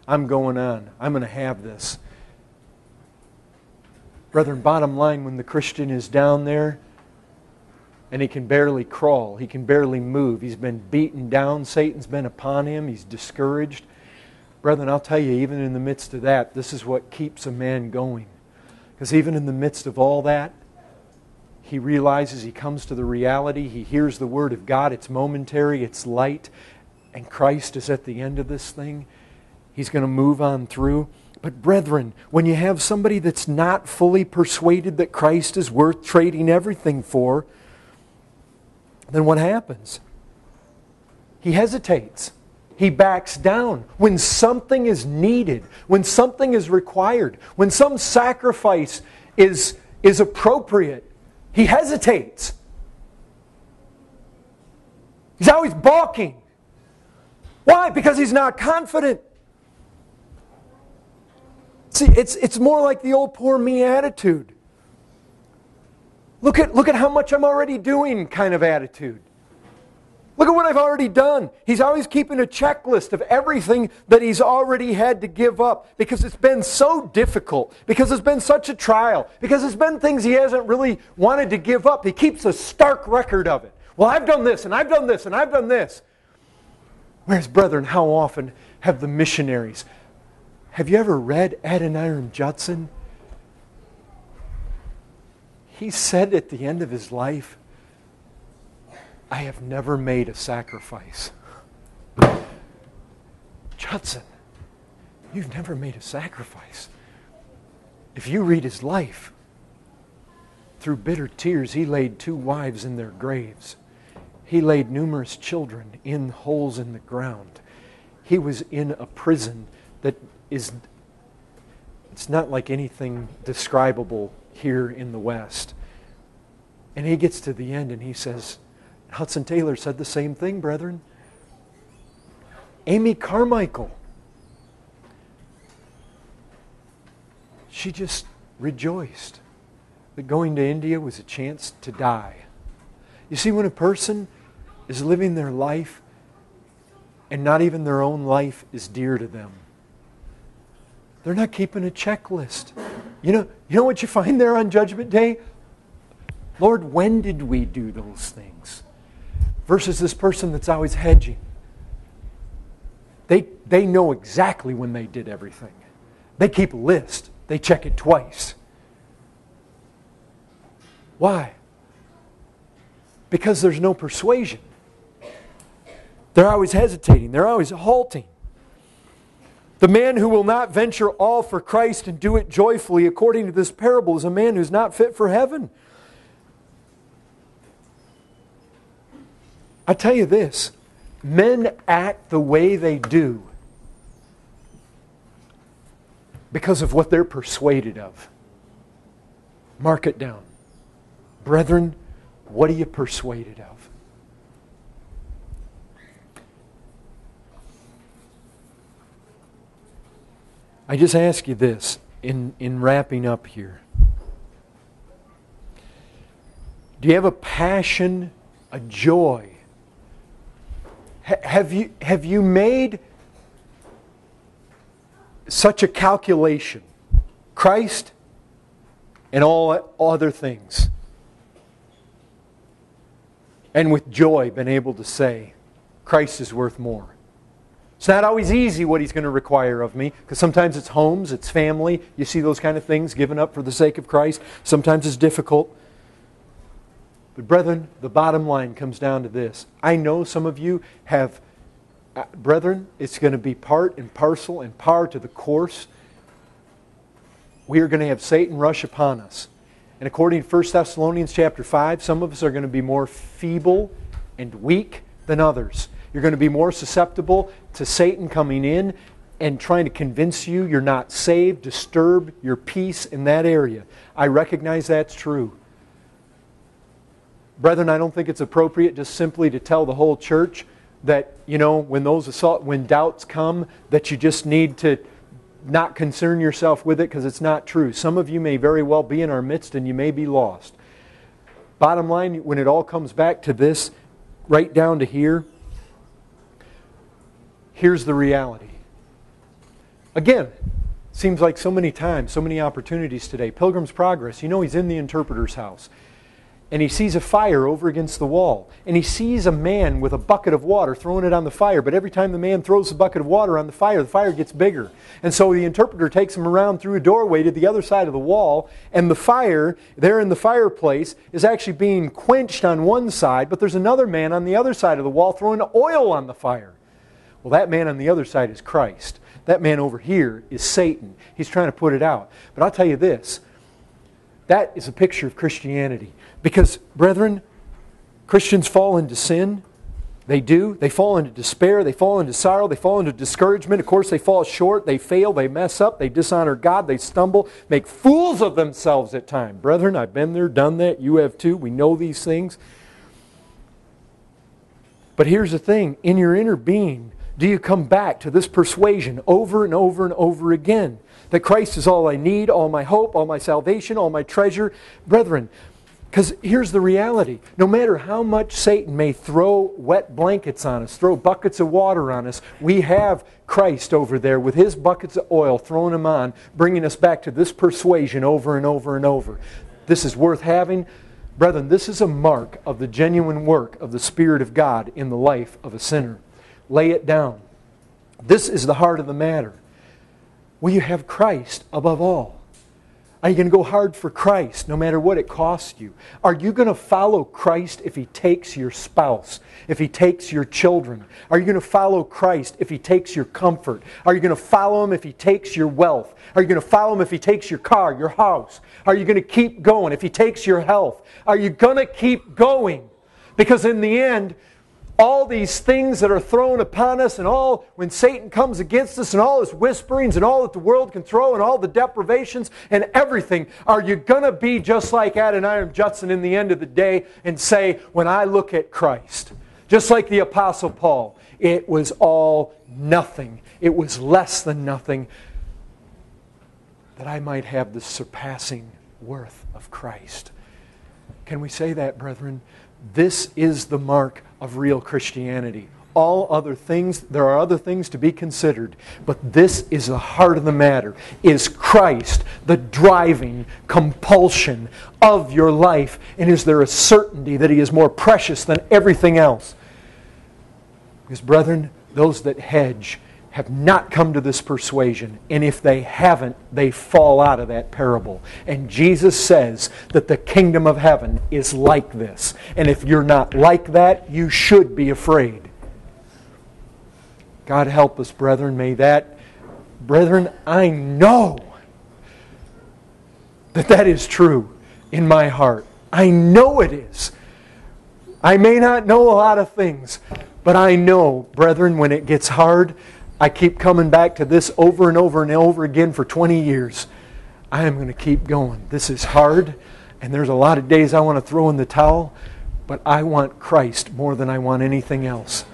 I'm going on. I'm going to have this. Brethren, bottom line, when the Christian is down there and he can barely crawl, he can barely move, he's been beaten down, Satan's been upon him, he's discouraged. Brethren, I'll tell you, even in the midst of that, this is what keeps a man going. Because even in the midst of all that, he realizes, he comes to the reality, he hears the Word of God, it's momentary, it's light, and Christ is at the end of this thing. He's going to move on through. But brethren, when you have somebody that's not fully persuaded that Christ is worth trading everything for, then what happens? He hesitates. He backs down. When something is needed, when something is required, when some sacrifice is appropriate, he hesitates. He's always balking. Why? Because he's not confident. See, it's more like the old poor me attitude. Look at how much I'm already doing kind of attitude. Look at what I've already done. He's always keeping a checklist of everything that he's already had to give up because it's been so difficult, because it's been such a trial, because it's been things he hasn't really wanted to give up. He keeps a stark record of it. Well, I've done this, and I've done this, and I've done this. Whereas, brethren, how often have the missionaries... Have you ever read Adoniram Judson? He said at the end of his life, I have never made a sacrifice. Judson, you've never made a sacrifice. If you read his life, through bitter tears, he laid 2 wives in their graves. He laid numerous children in holes in the ground. He was in a prison that it's not like anything describable here in the West. And he gets to the end and he says, Hudson Taylor said the same thing, brethren. Amy Carmichael, she just rejoiced that going to India was a chance to die. You see, when a person is living their life and not even their own life is dear to them, they're not keeping a checklist. You know what you find there on Judgment Day? Lord, when did we do those things? Versus this person that's always hedging. They know exactly when they did everything. They keep a list. They check it twice. Why? Because there's no persuasion. They're always hesitating. They're always halting. The man who will not venture all for Christ and do it joyfully, according to this parable, is a man who's not fit for heaven. I tell you this, men act the way they do because of what they're persuaded of. Mark it down. Brethren, what are you persuaded of? I just ask you this in wrapping up here. Do you have a passion, a joy? Have you made such a calculation? Christ and all other things. And with joy been able to say, Christ is worth more. It's not always easy what He's going to require of me, because sometimes it's homes, it's family. You see those kind of things given up for the sake of Christ. Sometimes it's difficult. But brethren, the bottom line comes down to this. I know some of you have, brethren, it's going to be part and parcel and par to the course. We are going to have Satan rush upon us. And according to 1 Thessalonians chapter 5, some of us are going to be more feeble and weak than others. You're going to be more susceptible to Satan coming in and trying to convince you you're not saved, disturb your peace in that area. I recognize that's true. Brethren, I don't think it's appropriate just simply to tell the whole church that, when doubts come, that you just need to not concern yourself with it, because it's not true. Some of you may very well be in our midst and you may be lost. Bottom line, when it all comes back to this, right down to here, here's the reality. Again, seems like so many times, so many opportunities today. Pilgrim's Progress, you know he's in the interpreter's house. And he sees a fire over against the wall. And he sees a man with a bucket of water throwing it on the fire. But every time the man throws the bucket of water on the fire gets bigger. And so the interpreter takes him around through a doorway to the other side of the wall. And the fire, there in the fireplace, is actually being quenched on one side. But there's another man on the other side of the wall throwing oil on the fire. Well, that man on the other side is Christ. That man over here is Satan. He's trying to put it out. But I'll tell you this. That is a picture of Christianity. Because, brethren, Christians fall into sin. They do. They fall into despair. They fall into sorrow. They fall into discouragement. Of course, they fall short. They fail. They mess up. They dishonor God. They stumble. Make fools of themselves at times. Brethren, I've been there, done that. You have too. We know these things. But here's the thing. In your inner being, do you come back to this persuasion over and over and over again? That Christ is all I need, all my hope, all my salvation, all my treasure. Brethren, because here's the reality. No matter how much Satan may throw wet blankets on us, throw buckets of water on us, we have Christ over there with His buckets of oil, throwing them on, bringing us back to this persuasion over and over and over. This is worth having. Brethren, this is a mark of the genuine work of the Spirit of God in the life of a sinner. Lay it down. This is the heart of the matter. Will you have Christ above all? Are you going to go hard for Christ no matter what it costs you? Are you going to follow Christ if He takes your spouse, if He takes your children? Are you going to follow Christ if He takes your comfort? Are you going to follow Him if He takes your wealth? Are you going to follow Him if He takes your car, your house? Are you going to keep going if He takes your health? Are you going to keep going? Because in the end, all these things that are thrown upon us, and all when Satan comes against us, and all his whisperings, and all that the world can throw, and all the deprivations, and everything, are you going to be just like Adoniram Judson in the end of the day and say, when I look at Christ, just like the Apostle Paul, it was all nothing. It was less than nothing, that I might have the surpassing worth of Christ. Can we say that, brethren? This is the mark of real Christianity. All other things, there are other things to be considered, but this is the heart of the matter. Is Christ the driving compulsion of your life? And is there a certainty that He is more precious than everything else? Because, brethren, those that hedge have not come to this persuasion. And if they haven't, they fall out of that parable. And Jesus says that the kingdom of heaven is like this. And if you're not like that, you should be afraid. God help us, brethren. May that, brethren, I know that is true in my heart. I know it is. I may not know a lot of things, but I know, brethren, when it gets hard, I keep coming back to this over and over and over again for 20 years. I am going to keep going. This is hard, and there's a lot of days I want to throw in the towel, but I want Christ more than I want anything else.